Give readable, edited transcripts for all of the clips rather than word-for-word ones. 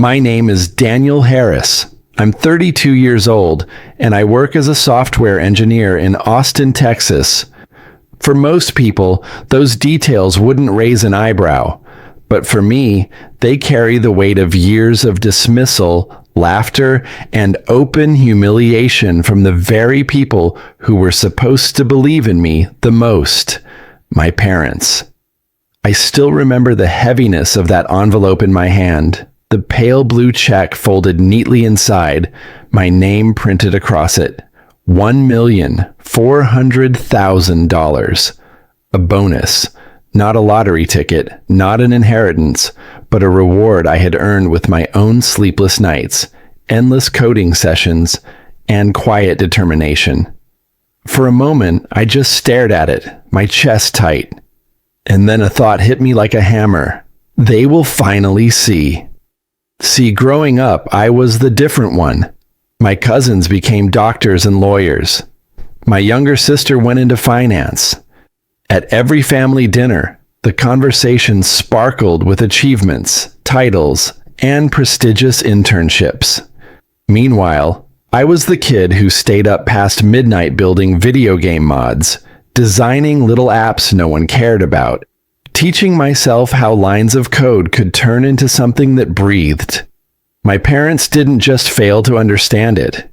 My name is Daniel Harris. I'm 32 years old, and I work as a software engineer in Austin, Texas. For most people, those details wouldn't raise an eyebrow, but for me, they carry the weight of years of dismissal, laughter, and open humiliation from the very people who were supposed to believe in me the most, my parents. I still remember the heaviness of that envelope in my hand, the pale blue check folded neatly inside, my name printed across it. $1,400,000. A bonus, not a lottery ticket, not an inheritance, but a reward I had earned with my own sleepless nights, endless coding sessions, and quiet determination. For a moment, I just stared at it, my chest tight. And then a thought hit me like a hammer. They will finally see. See, growing up, I was the different one. My cousins became doctors and lawyers. My younger sister went into finance. At every family dinner, the conversation sparkled with achievements, titles, and prestigious internships. Meanwhile, I was the kid who stayed up past midnight building video game mods, designing little apps no one cared about, teaching myself how lines of code could turn into something that breathed. My parents didn't just fail to understand it.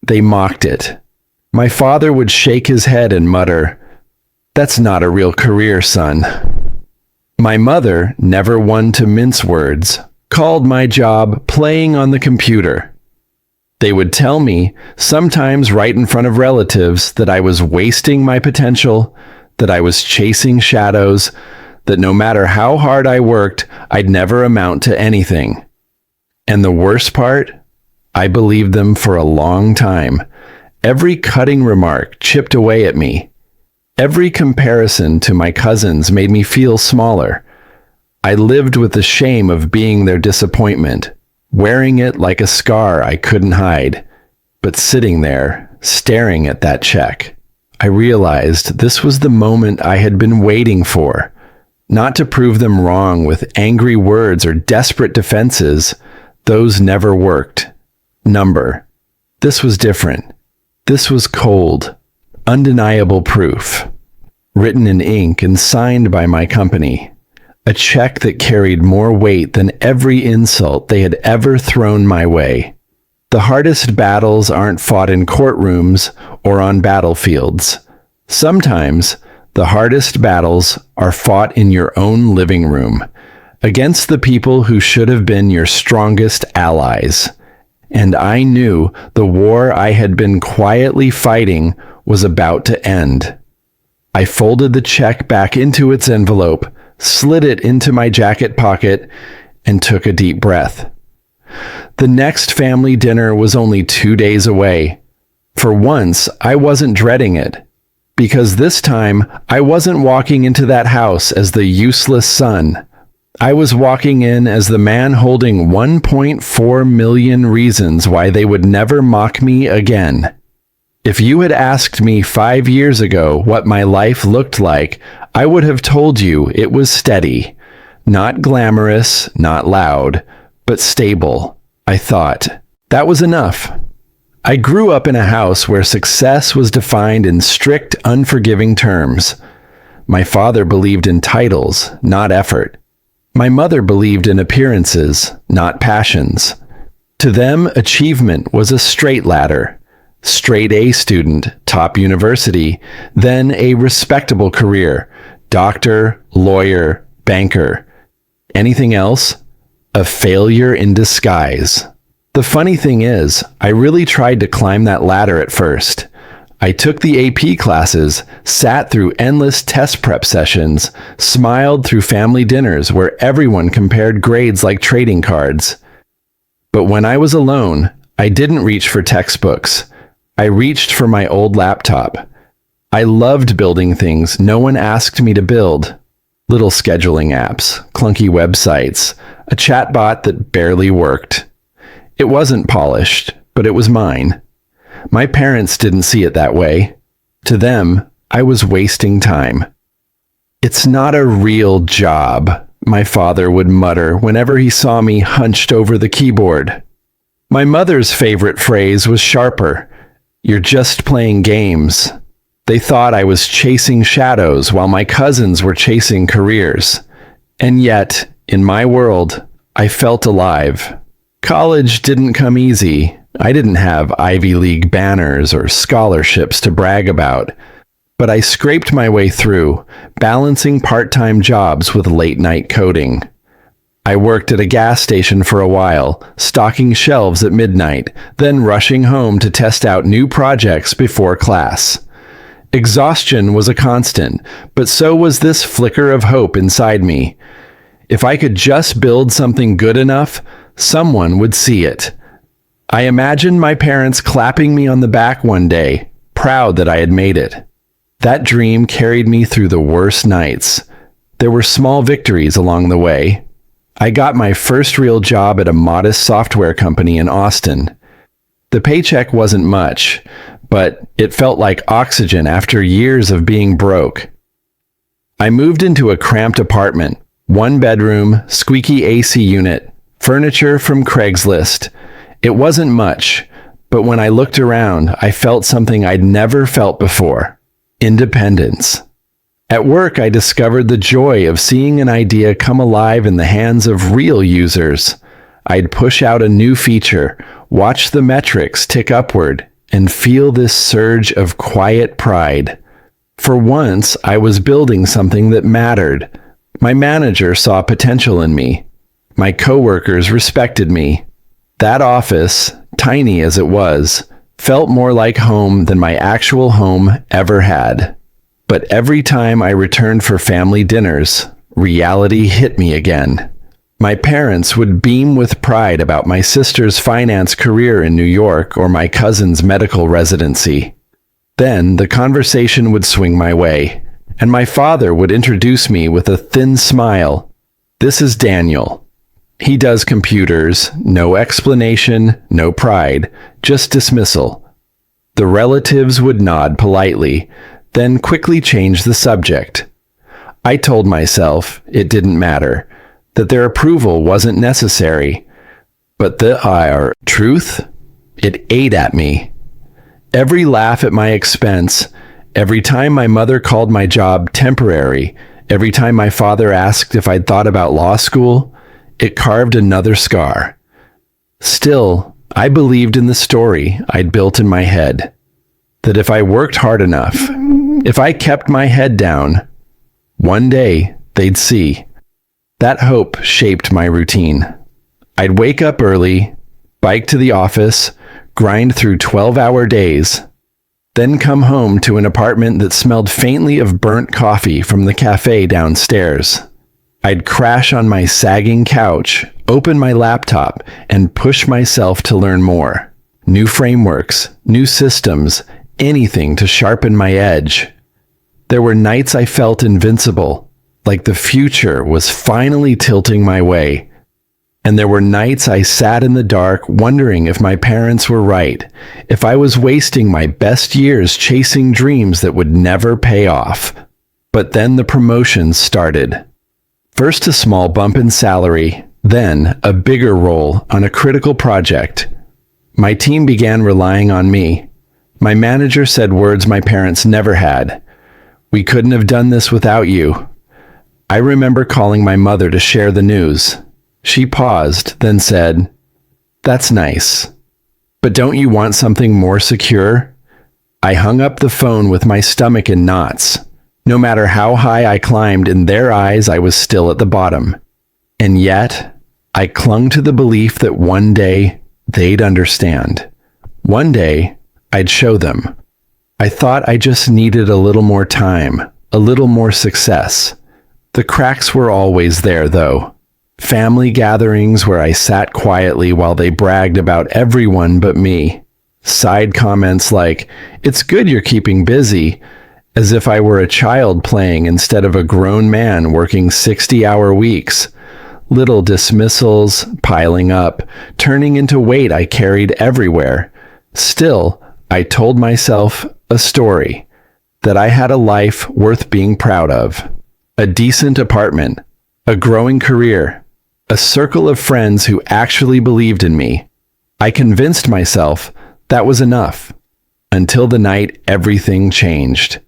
They mocked it. My father would shake his head and mutter, "That's not a real career, son." My mother, never one to mince words, called my job playing on the computer. They would tell me, sometimes right in front of relatives, that I was wasting my potential, that I was chasing shadows, that no matter how hard I worked, I'd never amount to anything. And the worst part? I believed them for a long time. Every cutting remark chipped away at me. Every comparison to my cousins made me feel smaller. I lived with the shame of being their disappointment, wearing it like a scar I couldn't hide. But sitting there, staring at that check, I realized this was the moment I had been waiting for. Not to prove them wrong with angry words or desperate defenses. Those never worked. Number. This was different. This was cold, undeniable proof. Written in ink and signed by my company. A check that carried more weight than every insult they had ever thrown my way. The hardest battles aren't fought in courtrooms or on battlefields. Sometimes, the hardest battles are fought in your own living room, against the people who should have been your strongest allies. And I knew the war I had been quietly fighting was about to end. I folded the check back into its envelope, slid it into my jacket pocket, and took a deep breath. The next family dinner was only 2 days away. For once, I wasn't dreading it, because this time I wasn't walking into that house as the useless son. I was walking in as the man holding 1.4 million reasons why they would never mock me again. If you had asked me 5 years ago what my life looked like, I would have told you it was steady. Not glamorous, not loud, but stable, I thought. That was enough. I grew up in a house where success was defined in strict, unforgiving terms. My father believed in titles, not effort. My mother believed in appearances, not passions. To them, achievement was a straight ladder. Straight A student, top university, then a respectable career, doctor, lawyer, banker. Anything else? A failure in disguise. The funny thing is, I really tried to climb that ladder at first. I took the AP classes, sat through endless test prep sessions, smiled through family dinners where everyone compared grades like trading cards. But when I was alone, I didn't reach for textbooks. I reached for my old laptop. I loved building things no one asked me to build. Little scheduling apps, clunky websites, a chatbot that barely worked. It wasn't polished, but it was mine. My parents didn't see it that way. To them, I was wasting time. "It's not a real job," my father would mutter whenever he saw me hunched over the keyboard. My mother's favorite phrase was sharper. You're just playing games. They thought I was chasing shadows while my cousins were chasing careers. And yet, in my world, I felt alive. College didn't come easy. I didn't have Ivy League banners or scholarships to brag about. But I scraped my way through, balancing part-time jobs with late-night coding. I worked at a gas station for a while, stocking shelves at midnight, then rushing home to test out new projects before class. Exhaustion was a constant, but so was this flicker of hope inside me. If I could just build something good enough, someone would see it. I imagined my parents clapping me on the back one day, proud that I had made it. That dream carried me through the worst nights. There were small victories along the way. I got my first real job at a modest software company in Austin. The paycheck wasn't much, but it felt like oxygen after years of being broke. I moved into a cramped apartment, 1-bedroom, squeaky AC unit, furniture from Craigslist. It wasn't much, but when I looked around, I felt something I'd never felt before: independence. At work, I discovered the joy of seeing an idea come alive in the hands of real users. I'd push out a new feature, watch the metrics tick upward, and feel this surge of quiet pride. For once, I was building something that mattered. My manager saw potential in me. My coworkers respected me. That office, tiny as it was, felt more like home than my actual home ever had. But every time I returned for family dinners, reality hit me again. My parents would beam with pride about my sister's finance career in New York or my cousin's medical residency. Then the conversation would swing my way, and my father would introduce me with a thin smile. This is Daniel. He does computers, no explanation, no pride, just dismissal. The relatives would nod politely, then quickly change the subject. I told myself it didn't matter, that their approval wasn't necessary. But the truth? It ate at me. Every laugh at my expense, every time my mother called my job temporary, every time my father asked if I'd thought about law school, it carved another scar. Still, I believed in the story I'd built in my head, that if I worked hard enough, if I kept my head down, one day they'd see. That hope shaped my routine. I'd wake up early, bike to the office, grind through 12-hour days, then come home to an apartment that smelled faintly of burnt coffee from the cafe downstairs. I'd crash on my sagging couch, open my laptop, and push myself to learn more. New frameworks, new systems, anything to sharpen my edge. There were nights I felt invincible, like the future was finally tilting my way. And there were nights I sat in the dark wondering if my parents were right, if I was wasting my best years chasing dreams that would never pay off. But then the promotions started. First a small bump in salary, then a bigger role on a critical project. My team began relying on me. My manager said words my parents never had. "We couldn't have done this without you." I remember calling my mother to share the news. She paused, then said, "That's nice. But don't you want something more secure?" I hung up the phone with my stomach in knots. No matter how high I climbed, in their eyes I was still at the bottom. And yet, I clung to the belief that one day they'd understand. One day, I'd show them. I thought I just needed a little more time, a little more success. The cracks were always there, though. Family gatherings where I sat quietly while they bragged about everyone but me. Side comments like, "It's good you're keeping busy," as if I were a child playing instead of a grown man working 60-hour weeks. Little dismissals, piling up, turning into weight I carried everywhere. Still, I told myself a story, that I had a life worth being proud of. A decent apartment, a growing career, a circle of friends who actually believed in me. I convinced myself that was enough, until the night everything changed.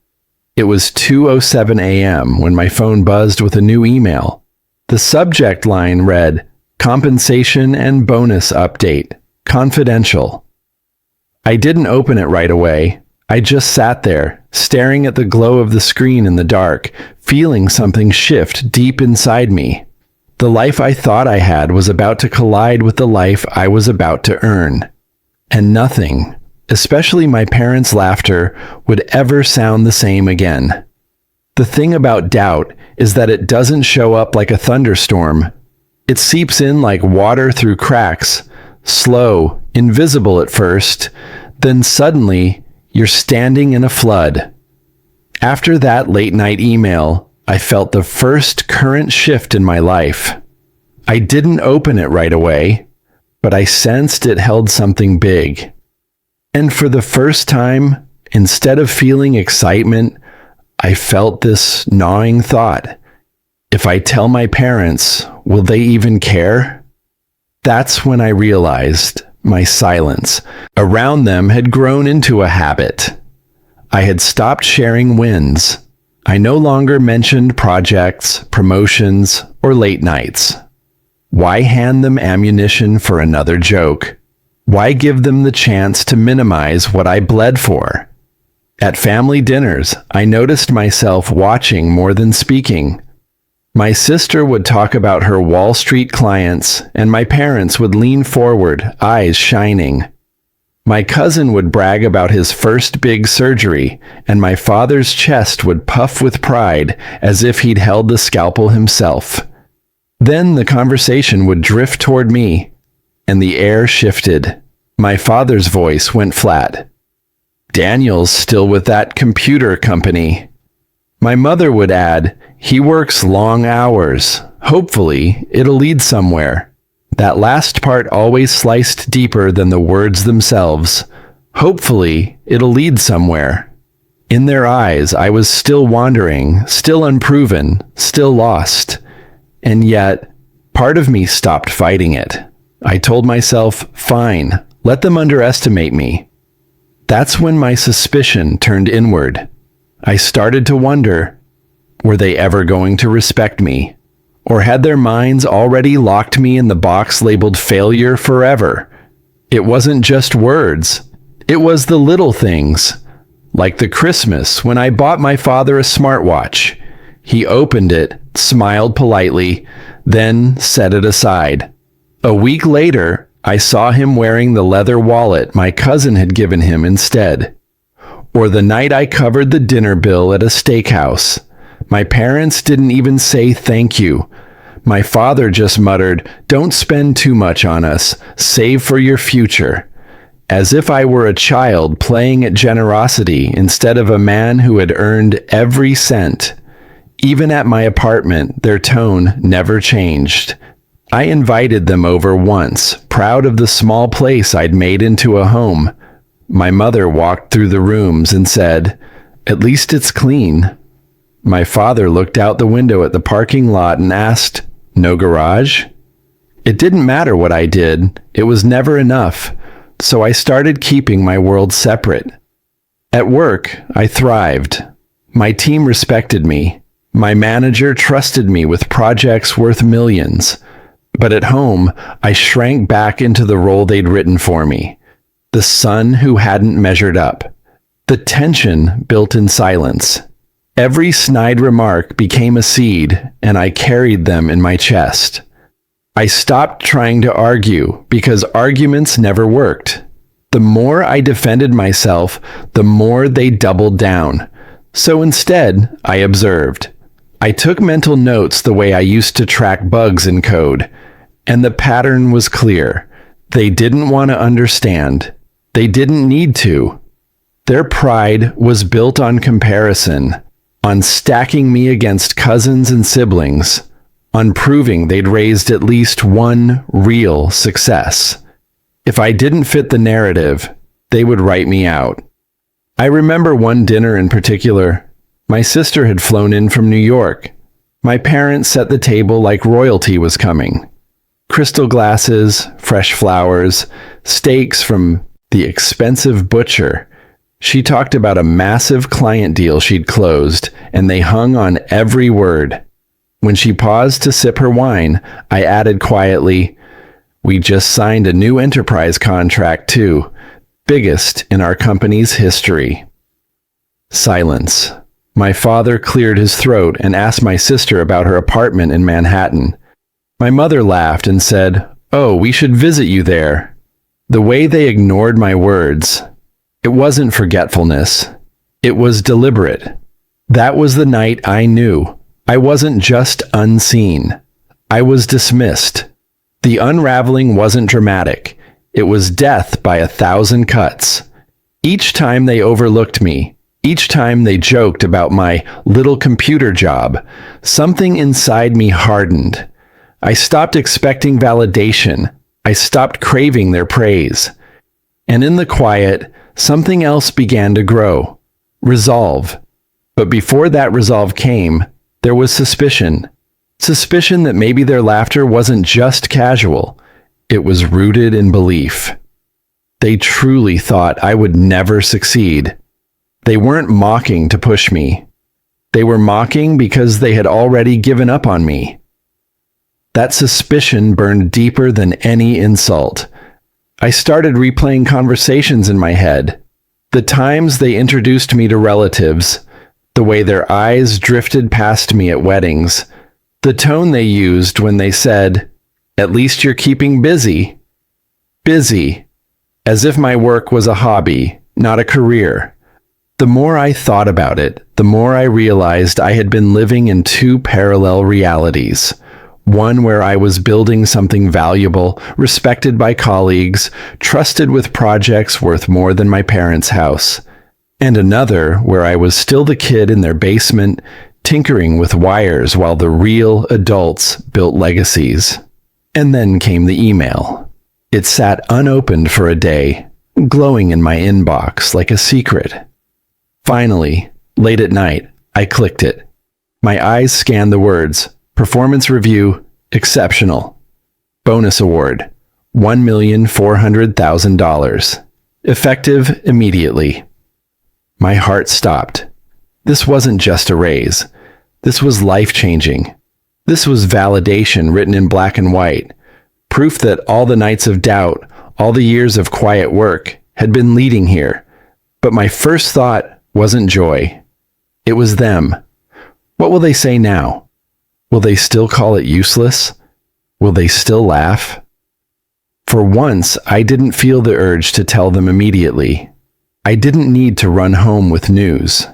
It was 2:07 a.m. when my phone buzzed with a new email. The subject line read, "Compensation and bonus update, confidential." I didn't open it right away. I just sat there, staring at the glow of the screen in the dark, feeling something shift deep inside me. The life I thought I had was about to collide with the life I was about to earn. And nothing, especially my parents' laughter, would ever sound the same again. The thing about doubt is that it doesn't show up like a thunderstorm. It seeps in like water through cracks, slow, invisible at first, then suddenly you're standing in a flood. After that late-night email, I felt the first current shift in my life. I didn't open it right away, but I sensed it held something big. And for the first time, instead of feeling excitement, I felt this gnawing thought. If I tell my parents, will they even care? That's when I realized my silence around them had grown into a habit. I had stopped sharing wins. I no longer mentioned projects, promotions, or late nights. Why hand them ammunition for another joke? Why give them the chance to minimize what I bled for? At family dinners, I noticed myself watching more than speaking. My sister would talk about her Wall Street clients, and my parents would lean forward, eyes shining. My cousin would brag about his first big surgery, and my father's chest would puff with pride as if he'd held the scalpel himself. Then the conversation would drift toward me, and the air shifted. My father's voice went flat. "Daniel's still with that computer company." My mother would add, "He works long hours. Hopefully, it'll lead somewhere." That last part always sliced deeper than the words themselves. Hopefully, it'll lead somewhere. In their eyes, I was still wandering, still unproven, still lost. And yet, part of me stopped fighting it. I told myself, fine, let them underestimate me. That's when my suspicion turned inward. I started to wonder, were they ever going to respect me? Or had their minds already locked me in the box labeled failure forever? It wasn't just words. It was the little things. Like the Christmas when I bought my father a smartwatch. He opened it, smiled politely, then set it aside. A week later, I saw him wearing the leather wallet my cousin had given him instead. Or the night I covered the dinner bill at a steakhouse. My parents didn't even say thank you. My father just muttered, "Don't spend too much on us. Save for your future." As if I were a child playing at generosity instead of a man who had earned every cent. Even at my apartment, their tone never changed. I invited them over once, proud of the small place I'd made into a home. My mother walked through the rooms and said, "At least it's clean." My father looked out the window at the parking lot and asked, "No garage?" It didn't matter what I did. It was never enough. So I started keeping my world separate. At work, I thrived. My team respected me. My manager trusted me with projects worth millions. But at home, I shrank back into the role they'd written for me. The son who hadn't measured up. The tension built in silence. Every snide remark became a seed, and I carried them in my chest. I stopped trying to argue because arguments never worked. The more I defended myself, the more they doubled down. So instead, I observed. I took mental notes the way I used to track bugs in code, and the pattern was clear. They didn't want to understand. They didn't need to. Their pride was built on comparison, on stacking me against cousins and siblings, on proving they'd raised at least one real success. If I didn't fit the narrative, they would write me out. I remember one dinner in particular. My sister had flown in from New York. My parents set the table like royalty was coming. Crystal glasses, fresh flowers, steaks from the expensive butcher. She talked about a massive client deal she'd closed, and they hung on every word. When she paused to sip her wine, I added quietly, "We just signed a new enterprise contract too, biggest in our company's history." Silence. My father cleared his throat and asked my sister about her apartment in Manhattan. My mother laughed and said, "Oh, we should visit you there." The way they ignored my words, it wasn't forgetfulness. It was deliberate. That was the night I knew. I wasn't just unseen. I was dismissed. The unraveling wasn't dramatic. It was death by 1,000 cuts. Each time they overlooked me, each time they joked about my little computer job, something inside me hardened. I stopped expecting validation. I stopped craving their praise. And in the quiet, something else began to grow. Resolve. But before that resolve came, there was suspicion. Suspicion that maybe their laughter wasn't just casual. It was rooted in belief. They truly thought I would never succeed. They weren't mocking to push me. They were mocking because they had already given up on me. That suspicion burned deeper than any insult. I started replaying conversations in my head. The times they introduced me to relatives, the way their eyes drifted past me at weddings, the tone they used when they said, "At least you're keeping busy." Busy. As if my work was a hobby, not a career. The more I thought about it, the more I realized I had been living in two parallel realities. One where I was building something valuable, respected by colleagues, trusted with projects worth more than my parents' house. And another where I was still the kid in their basement, tinkering with wires while the real adults built legacies. And then came the email. It sat unopened for a day, glowing in my inbox like a secret. Finally, late at night, I clicked it. My eyes scanned the words. Performance review, exceptional. Bonus award, $1,400,000. Effective immediately. My heart stopped. This wasn't just a raise. This was life-changing. This was validation written in black and white. Proof that all the nights of doubt, all the years of quiet work, had been leading here. But my first thought wasn't joy. It was them. What will they say now? Will they still call it useless? Will they still laugh? For once, I didn't feel the urge to tell them immediately. I didn't need to run home with news.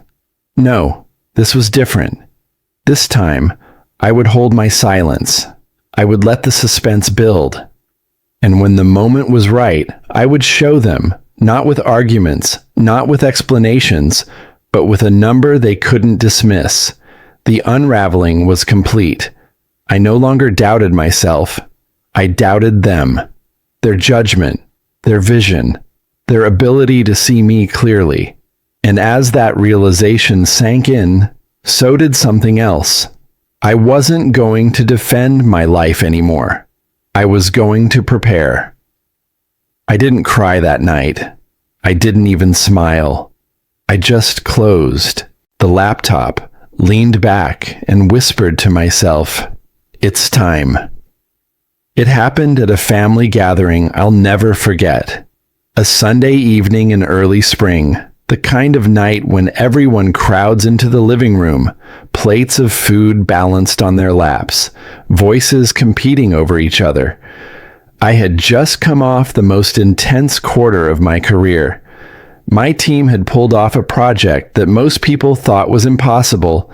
No, this was different. This time, I would hold my silence. I would let the suspense build. And when the moment was right, I would show them, not with arguments, not with explanations, but with a number they couldn't dismiss. The unraveling was complete. I no longer doubted myself. I doubted them, their judgment, their vision, their ability to see me clearly. And as that realization sank in, so did something else. I wasn't going to defend my life anymore. I was going to prepare. I didn't cry that night. I didn't even smile. I just closed the laptop, leaned back, and whispered to myself, "It's time." It happened at a family gathering I'll never forget. A Sunday evening in early spring, the kind of night when everyone crowds into the living room, plates of food balanced on their laps, voices competing over each other. I had just come off the most intense quarter of my career. My team had pulled off a project that most people thought was impossible,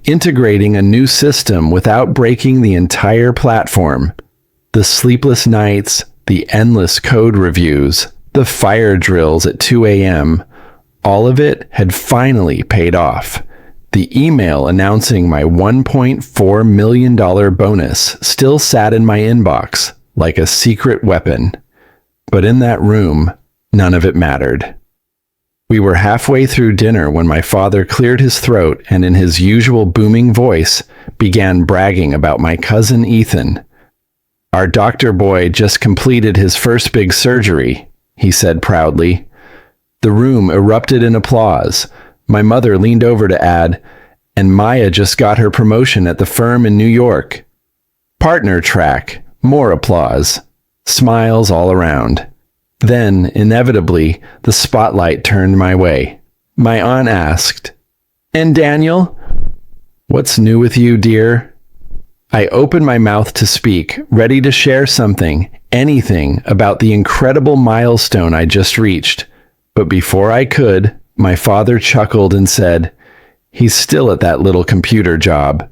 integrating a new system without breaking the entire platform. The sleepless nights, the endless code reviews, the fire drills at 2 a.m., all of it had finally paid off. The email announcing my $1.4 million bonus still sat in my inbox like a secret weapon. But in that room, none of it mattered. We were halfway through dinner when my father cleared his throat and in his usual booming voice began bragging about my cousin Ethan. "Our doctor boy just completed his first big surgery," he said proudly. The room erupted in applause. My mother leaned over to add, "And Maya just got her promotion at the firm in New York." Partner track, more applause. Smiles all around. Then, inevitably, the spotlight turned my way. My aunt asked, "And Daniel? What's new with you, dear?" I opened my mouth to speak, ready to share something, anything, about the incredible milestone I just reached. But before I could, my father chuckled and said, "He's still at that little computer job.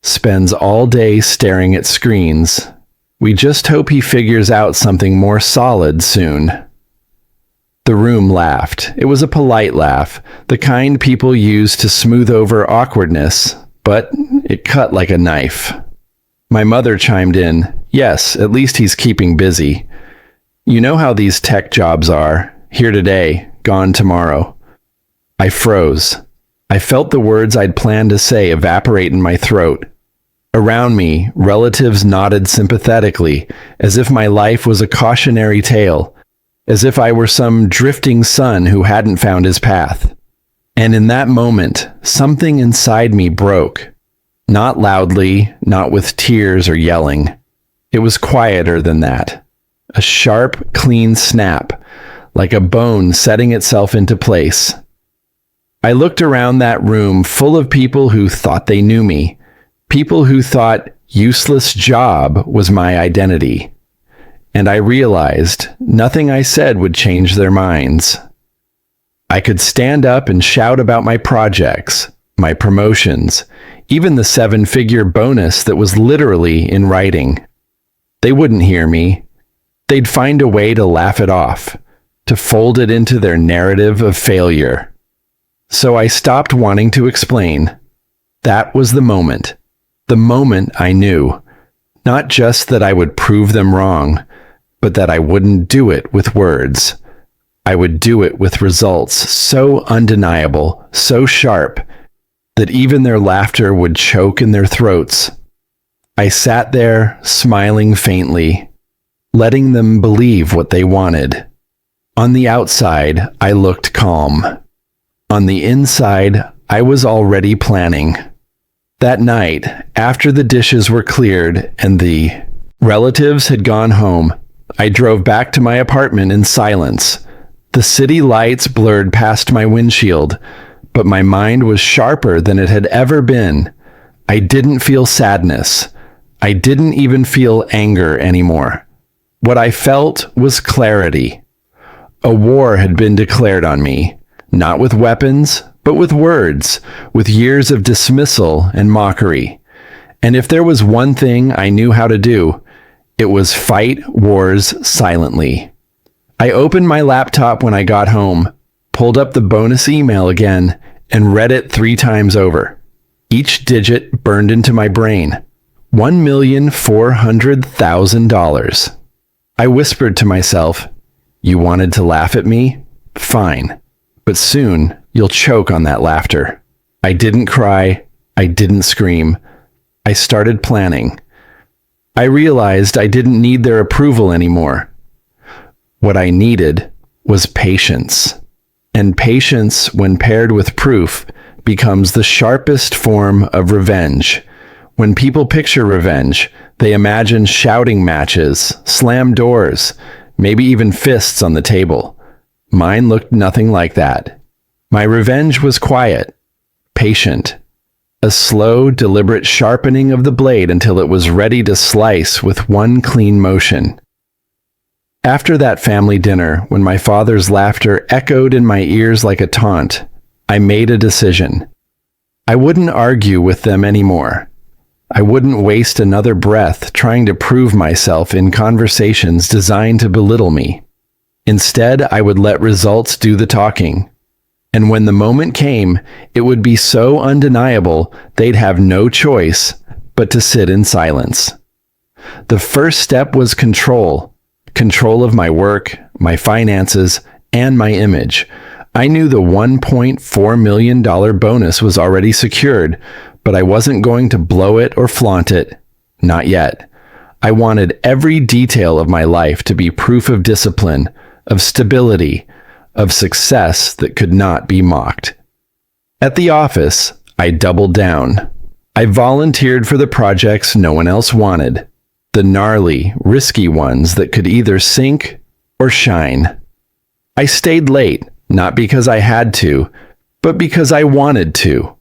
Spends all day staring at screens. We just hope he figures out something more solid soon." The room laughed. It was a polite laugh, the kind people use to smooth over awkwardness, but it cut like a knife. My mother chimed in, "Yes, at least he's keeping busy. You know how these tech jobs are. Here today, gone tomorrow." I froze. I felt the words I'd planned to say evaporate in my throat. Around me, relatives nodded sympathetically, as if my life was a cautionary tale, as if I were some drifting son who hadn't found his path. And in that moment, something inside me broke. Not loudly, not with tears or yelling. It was quieter than that. A sharp, clean snap, like a bone setting itself into place. I looked around that room full of people who thought they knew me. People who thought useless job was my identity. And I realized nothing I said would change their minds. I could stand up and shout about my projects, my promotions, even the 7-figure bonus that was literally in writing. They wouldn't hear me. They'd find a way to laugh it off, to fold it into their narrative of failure. So I stopped wanting to explain. That was the moment. The moment I knew, not just that I would prove them wrong, but that I wouldn't do it with words. I would do it with results so undeniable, so sharp, that even their laughter would choke in their throats. I sat there, smiling faintly, letting them believe what they wanted. On the outside, I looked calm. On the inside, I was already planning. That night, after the dishes were cleared and the relatives had gone home, I drove back to my apartment in silence. The city lights blurred past my windshield, but my mind was sharper than it had ever been. I didn't feel sadness. I didn't even feel anger anymore. What I felt was clarity. A war had been declared on me, not with weapons, but with words, with years of dismissal and mockery. And if there was one thing I knew how to do, it was fight wars silently. I opened my laptop when I got home, pulled up the bonus email again, and read it 3 times over. Each digit burned into my brain. $1,400,000. I whispered to myself, "You wanted to laugh at me? Fine. But soon, you'll choke on that laughter." I didn't cry. I didn't scream. I started planning. I realized I didn't need their approval anymore. What I needed was patience. And patience, when paired with proof, becomes the sharpest form of revenge. When people picture revenge, they imagine shouting matches, slam doors, maybe even fists on the table. Mine looked nothing like that. My revenge was quiet, patient, a slow, deliberate sharpening of the blade until it was ready to slice with one clean motion. After that family dinner, when my father's laughter echoed in my ears like a taunt, I made a decision. I wouldn't argue with them anymore. I wouldn't waste another breath trying to prove myself in conversations designed to belittle me. Instead, I would let results do the talking. And when the moment came, it would be so undeniable they'd have no choice but to sit in silence. The first step was control. Control of my work, my finances, and my image. I knew the $1.4 million bonus was already secured, but I wasn't going to blow it or flaunt it. Not yet. I wanted every detail of my life to be proof of discipline, of stability, of success that could not be mocked. At the office, I doubled down. I volunteered for the projects no one else wanted, the gnarly, risky ones that could either sink or shine. I stayed late, not because I had to, but because I wanted to.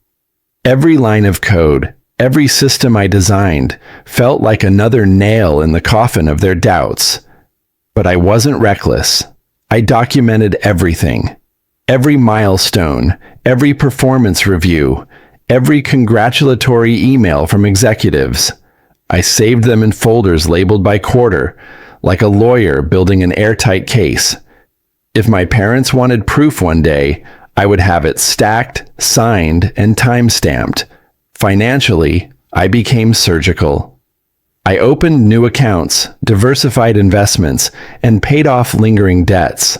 Every line of code, every system I designed, felt like another nail in the coffin of their doubts. But I wasn't reckless. I documented everything. Every milestone, every performance review, every congratulatory email from executives. I saved them in folders labeled by quarter, like a lawyer building an airtight case. If my parents wanted proof one day, I would have it stacked, signed, and time-stamped. Financially, I became surgical. I opened new accounts, diversified investments, and paid off lingering debts.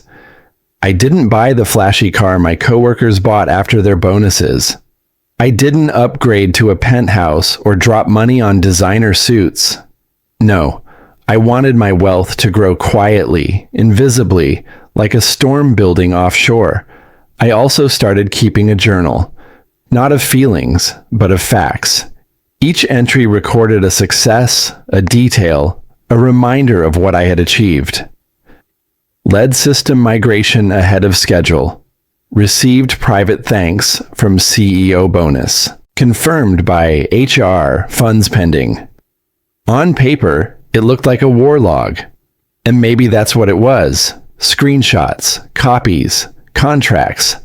I didn't buy the flashy car my coworkers bought after their bonuses. I didn't upgrade to a penthouse or drop money on designer suits. No, I wanted my wealth to grow quietly, invisibly, like a storm building offshore. I also started keeping a journal, not of feelings, but of facts. Each entry recorded a success, a detail, a reminder of what I had achieved. Led system migration ahead of schedule. Received private thanks from CEO bonus. Confirmed by HR, funds pending. On paper, it looked like a war log. And maybe that's what it was. Screenshots, copies, contracts.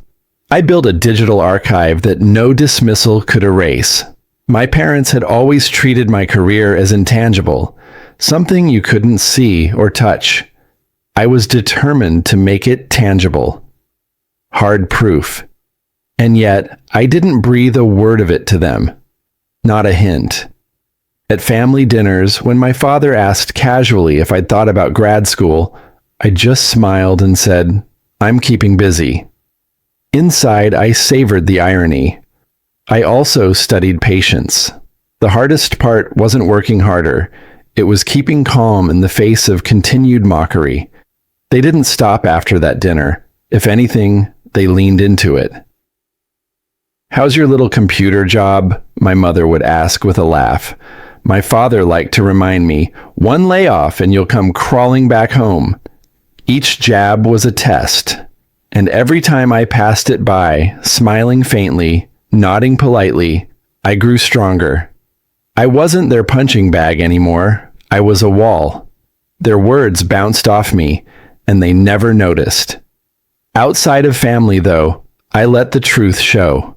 I built a digital archive that no dismissal could erase. My parents had always treated my career as intangible, something you couldn't see or touch. I was determined to make it tangible. Hard proof. And yet, I didn't breathe a word of it to them. Not a hint. At family dinners, when my father asked casually if I'd thought about grad school, I just smiled and said, "I'm keeping busy." Inside, I savored the irony. I also studied patience. The hardest part wasn't working harder. It was keeping calm in the face of continued mockery. They didn't stop after that dinner. If anything, they leaned into it. "How's your little computer job?" my mother would ask with a laugh. My father liked to remind me, "One layoff and you'll come crawling back home." Each jab was a test, and every time I passed it by, smiling faintly, nodding politely, I grew stronger. I wasn't their punching bag anymore. I was a wall. Their words bounced off me, and they never noticed. Outside of family, though, I let the truth show.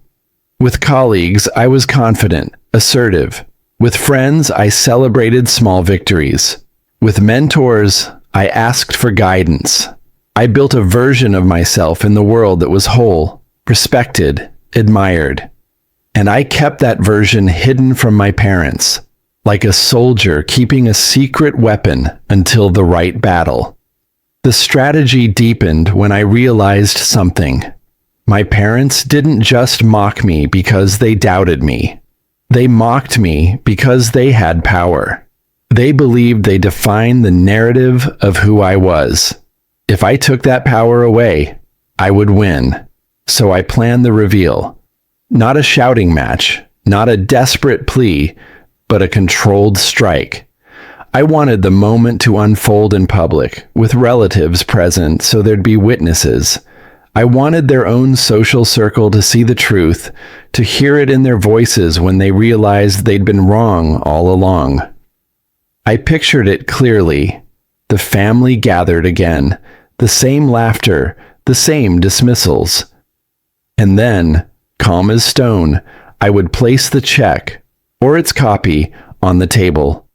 With colleagues, I was confident, assertive. With friends, I celebrated small victories. With mentors, I asked for guidance. I built a version of myself in the world that was whole, respected, admired. And I kept that version hidden from my parents, like a soldier keeping a secret weapon until the right battle. The strategy deepened when I realized something. My parents didn't just mock me because they doubted me. They mocked me because they had power. They believed they defined the narrative of who I was. If I took that power away, I would win. So I planned the reveal. Not a shouting match, not a desperate plea, but a controlled strike. I wanted the moment to unfold in public, with relatives present so there'd be witnesses. I wanted their own social circle to see the truth, to hear it in their voices when they realized they'd been wrong all along. I pictured it clearly. The family gathered again, the same laughter, the same dismissals. And then, calm as stone, I would place the check, or its copy, on the table.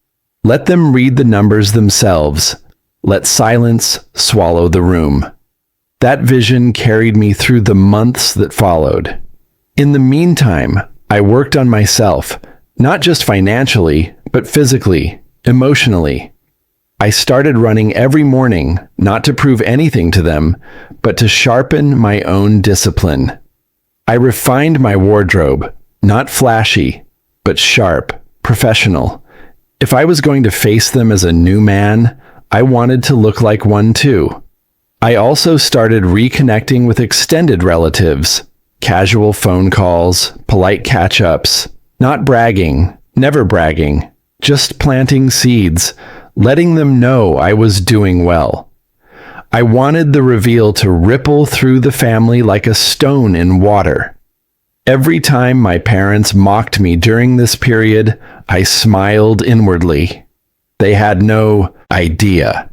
Let them read the numbers themselves. Let silence swallow the room. That vision carried me through the months that followed. In the meantime, I worked on myself, not just financially, but physically, emotionally. I started running every morning, not to prove anything to them, but to sharpen my own discipline. I refined my wardrobe, not flashy, but sharp, professional. If I was going to face them as a new man, I wanted to look like one too. I also started reconnecting with extended relatives. Casual phone calls, polite catch-ups, not bragging, never bragging, just planting seeds, letting them know I was doing well. I wanted the reveal to ripple through the family like a stone in water. Every time my parents mocked me during this period, I smiled inwardly. They had no idea.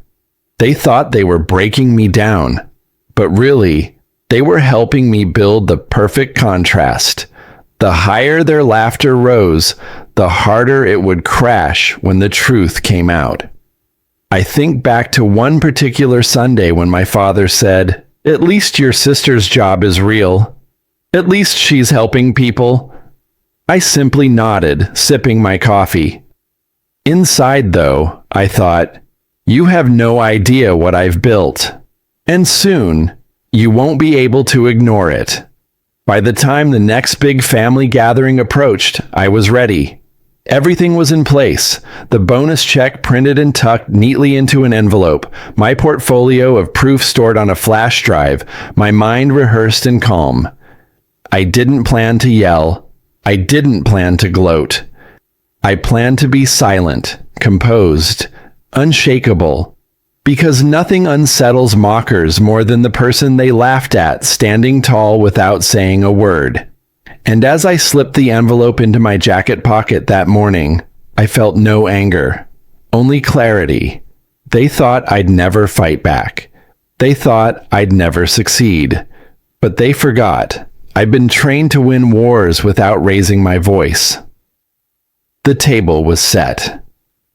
They thought they were breaking me down, but really, they were helping me build the perfect contrast. The higher their laughter rose, the harder it would crash when the truth came out. I think back to one particular Sunday when my father said, "At least your sister's job is real. At least she's helping people." I simply nodded, sipping my coffee. Inside, though, I thought, you have no idea what I've built. And soon, you won't be able to ignore it. By the time the next big family gathering approached, I was ready. Everything was in place. The bonus check printed and tucked neatly into an envelope, my portfolio of proof stored on a flash drive, my mind rehearsed and calm. I didn't plan to yell. I didn't plan to gloat. I planned to be silent, composed, unshakable, because nothing unsettles mockers more than the person they laughed at standing tall without saying a word. And as I slipped the envelope into my jacket pocket that morning, I felt no anger, only clarity. They thought I'd never fight back. They thought I'd never succeed. But they forgot. I've been trained to win wars without raising my voice. The table was set.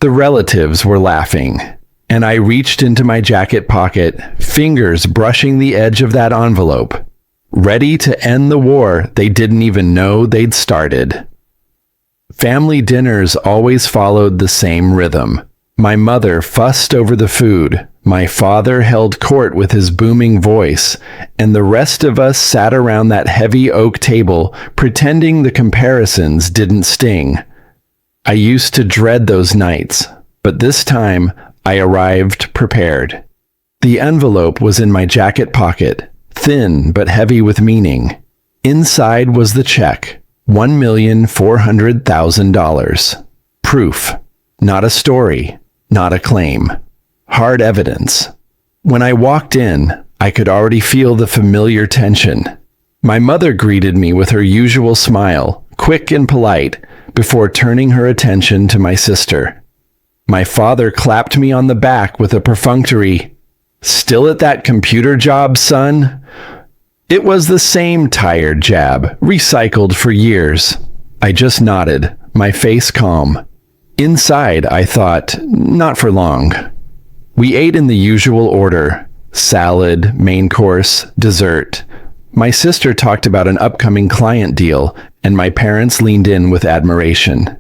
The relatives were laughing, and I reached into my jacket pocket, fingers brushing the edge of that envelope, ready to end the war they didn't even know they'd started. Family dinners always followed the same rhythm. My mother fussed over the food, my father held court with his booming voice, and the rest of us sat around that heavy oak table pretending the comparisons didn't sting. I used to dread those nights, but this time I arrived prepared. The envelope was in my jacket pocket, thin but heavy with meaning. Inside was the check, $1,400,000. Proof, not a story, not a claim. Hard evidence. When I walked in, I could already feel the familiar tension. My mother greeted me with her usual smile, quick and polite, before turning her attention to my sister. My father clapped me on the back with a perfunctory, "Still at that computer job, son?" It was the same tired jab, recycled for years. I just nodded, my face calm. Inside, I thought, not for long. We ate in the usual order: salad, main course, dessert. My sister talked about an upcoming client deal, and my parents leaned in with admiration.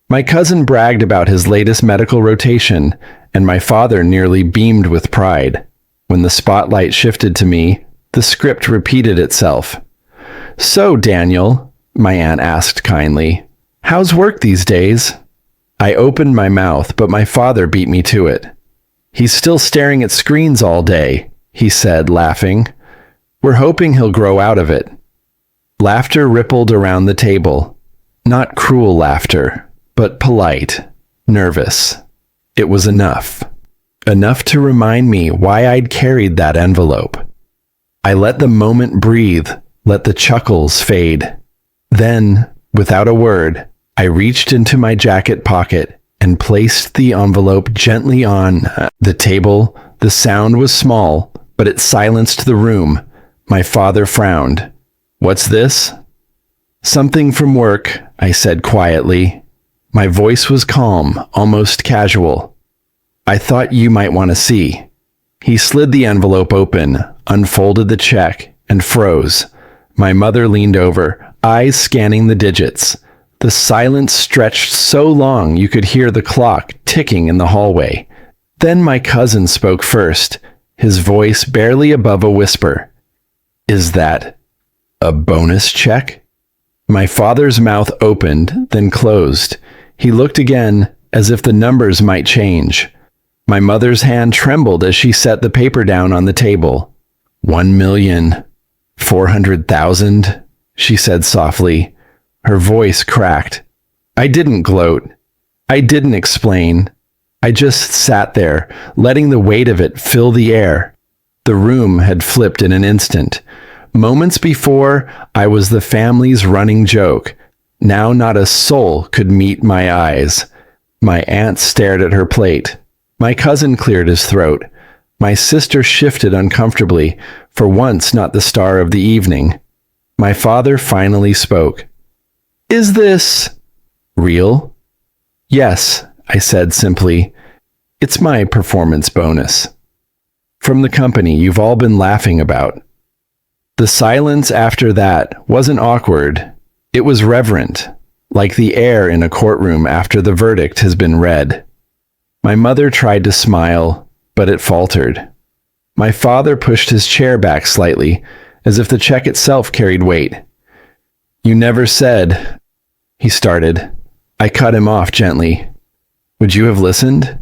My cousin bragged about his latest medical rotation, and my father nearly beamed with pride. When the spotlight shifted to me, the script repeated itself. "So, Daniel," my aunt asked kindly, "how's work these days?" I opened my mouth, but my father beat me to it. "He's still staring at screens all day," he said, laughing. "We're hoping he'll grow out of it." Laughter rippled around the table. Not cruel laughter, but polite, nervous. It was enough. Enough to remind me why I'd carried that envelope. I let the moment breathe, let the chuckles fade. Then, without a word, I reached into my jacket pocket and placed the envelope gently on the table. The sound was small, but it silenced the room. My father frowned. "What's this?" "Something from work," I said quietly. My voice was calm, almost casual. "I thought you might want to see." He slid the envelope open, unfolded the check, and froze. My mother leaned over, eyes scanning the digits. The silence stretched so long you could hear the clock ticking in the hallway. Then my cousin spoke first, his voice barely above a whisper. "Is that a bonus check?" My father's mouth opened, then closed. He looked again, as if the numbers might change. My mother's hand trembled as she set the paper down on the table. 1,400,000, she said softly. Her voice cracked. I didn't gloat. I didn't explain. I just sat there, letting the weight of it fill the air. The room had flipped in an instant. Moments before, I was the family's running joke. Now not a soul could meet my eyes. My aunt stared at her plate. My cousin cleared his throat. My sister shifted uncomfortably, for once not the star of the evening. My father finally spoke. Is this real? Yes, I said simply. It's my performance bonus. From the company you've all been laughing about. The silence after that wasn't awkward. It was reverent, like the air in a courtroom after the verdict has been read. My mother tried to smile, but it faltered. My father pushed his chair back slightly, as if the check itself carried weight. You never said, he started. I cut him off gently. Would you have listened?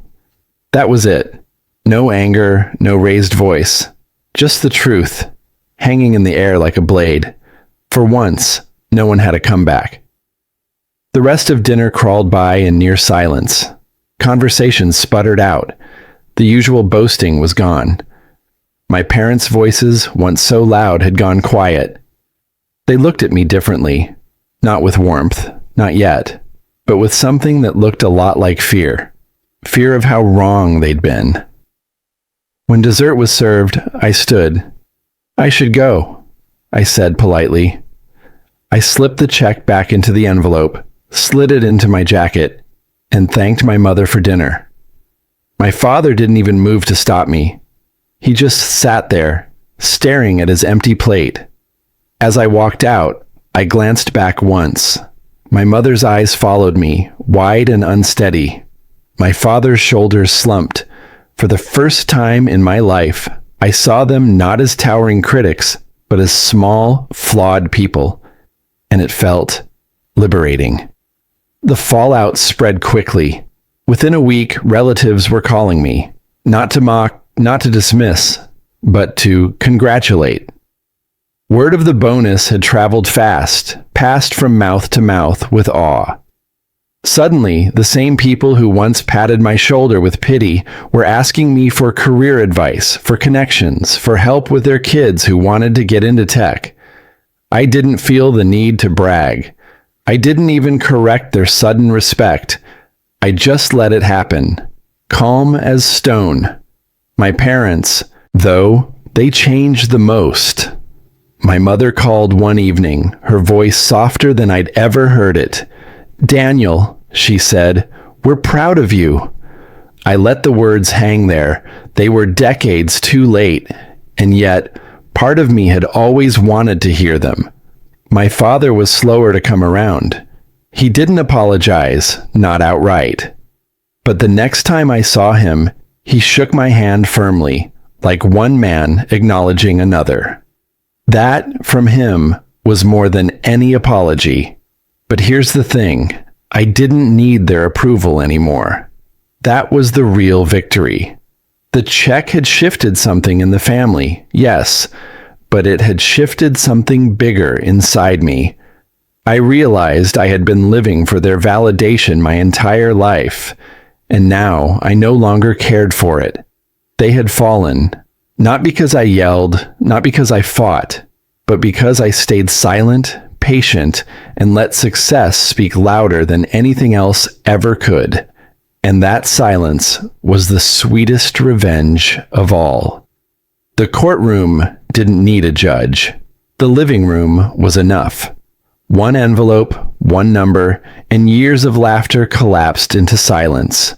That was it. No anger, no raised voice. Just the truth, hanging in the air like a blade. For once, no one had a comeback. The rest of dinner crawled by in near silence. Conversations sputtered out. The usual boasting was gone. My parents' voices, once so loud, had gone quiet. They looked at me differently. Not with warmth, not yet, but with something that looked a lot like fear. Fear of how wrong they'd been. When dessert was served, I stood. I should go, I said politely. I slipped the check back into the envelope, slid it into my jacket, and thanked my mother for dinner. My father didn't even move to stop me. He just sat there, staring at his empty plate. As I walked out, I glanced back once. My mother's eyes followed me, wide and unsteady. My father's shoulders slumped. For the first time in my life, I saw them not as towering critics, but as small, flawed people. And it felt liberating. The fallout spread quickly. Within a week, relatives were calling me, not to mock, not to dismiss, but to congratulate. Word of the bonus had traveled fast, passed from mouth to mouth with awe. Suddenly, the same people who once patted my shoulder with pity were asking me for career advice, for connections, for help with their kids who wanted to get into tech. I didn't feel the need to brag. I didn't even correct their sudden respect. I just let it happen, calm as stone. My parents, though, they changed the most. My mother called one evening, her voice softer than I'd ever heard it. Daniel, she said, we're proud of you. I let the words hang there. They were decades too late, and yet part of me had always wanted to hear them. My father was slower to come around. He didn't apologize, not outright. But the next time I saw him, he shook my hand firmly, like one man acknowledging another. That, from him, was more than any apology. But here's the thing, I didn't need their approval anymore. That was the real victory. The check had shifted something in the family, yes, but it had shifted something bigger inside me. I realized I had been living for their validation my entire life, and now I no longer cared for it. They had fallen, not because I yelled, not because I fought, but because I stayed silent, patient, and let success speak louder than anything else ever could. And that silence was the sweetest revenge of all. The courtroom didn't need a judge. The living room was enough. One envelope, one number, and years of laughter collapsed into silence.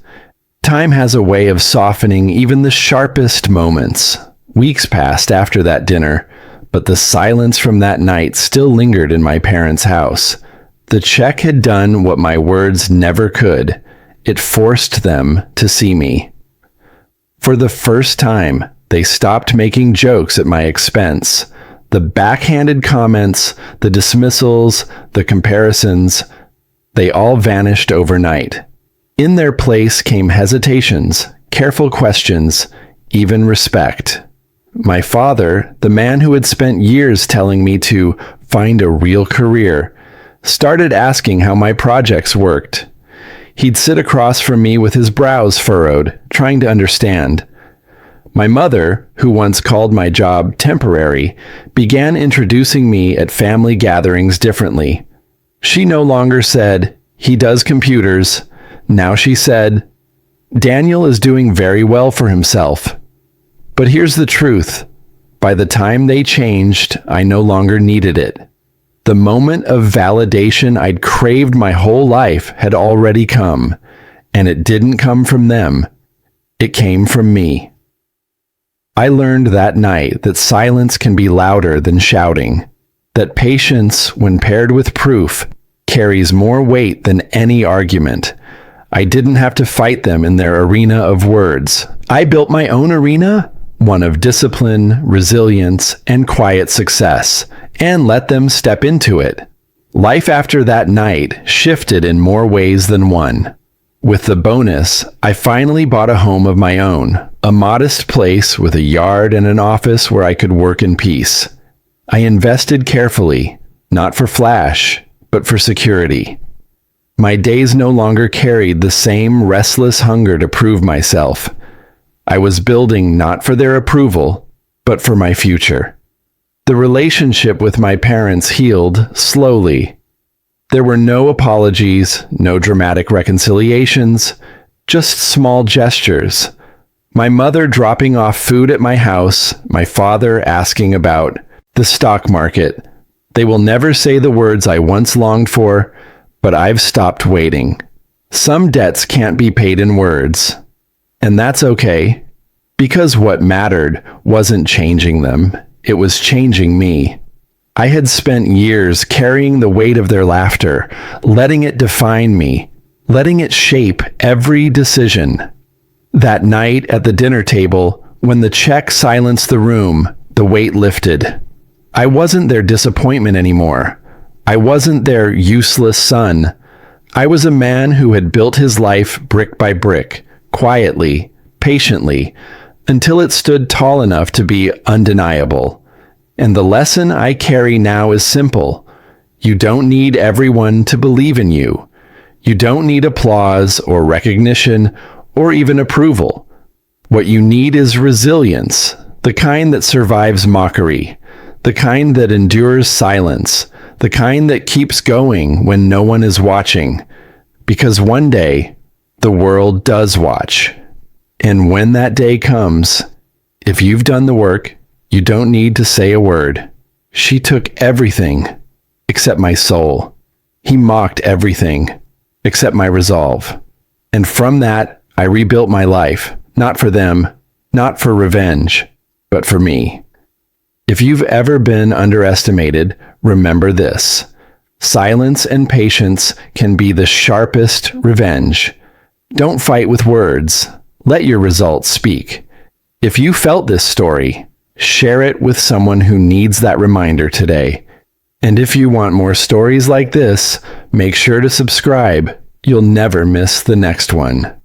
Time has a way of softening even the sharpest moments. Weeks passed after that dinner, but the silence from that night still lingered in my parents' house. The check had done what my words never could. It forced them to see me. For the first time, they stopped making jokes at my expense. The The backhanded comments, the dismissals, the comparisons, they all vanished overnight. In their place came hesitations, careful questions, even respect. My father, the man who had spent years telling me to find a real career, started asking how my projects worked. He'd sit across from me with his brows furrowed, trying to understand. My mother, who once called my job temporary, began introducing me at family gatherings differently. She no longer said, "He does computers." Now she said, "Daniel is doing very well for himself." But here's the truth. By the time they changed, I no longer needed it. The moment of validation I'd craved my whole life had already come, and it didn't come from them. It came from me. I learned that night that silence can be louder than shouting, that patience, when paired with proof, carries more weight than any argument. I didn't have to fight them in their arena of words. I built my own arena, one of discipline, resilience, and quiet success, and let them step into it. Life after that night shifted in more ways than one. With the bonus, I finally bought a home of my own, a modest place with a yard and an office where I could work in peace. I invested carefully, not for flash, but for security. My days no longer carried the same restless hunger to prove myself. I was building not for their approval, but for my future. The relationship with my parents healed slowly. There were no apologies, no dramatic reconciliations, just small gestures. My mother dropping off food at my house, my father asking about the stock market. They will never say the words I once longed for, but I've stopped waiting. Some debts can't be paid in words. And that's okay, because what mattered wasn't changing them, it was changing me. I had spent years carrying the weight of their laughter, letting it define me, letting it shape every decision. That night at the dinner table, when the check silenced the room, the weight lifted. I wasn't their disappointment anymore. I wasn't their useless son. I was a man who had built his life brick by brick, quietly, patiently, until it stood tall enough to be undeniable. And the lesson I carry now is simple. You don't need everyone to believe in you. You don't need applause or recognition or even approval. What you need is resilience, the kind that survives mockery, the kind that endures silence, the kind that keeps going when no one is watching. Because one day, the world does watch. And when that day comes, if you've done the work, you don't need to say a word. She took everything except my soul. He mocked everything except my resolve. And from that, I rebuilt my life, not for them, not for revenge, but for me. If you've ever been underestimated, remember this. Silence and patience can be the sharpest revenge. Don't fight with words. Let your results speak. If you felt this story, share it with someone who needs that reminder today. And if you want more stories like this, make sure to subscribe. You'll never miss the next one.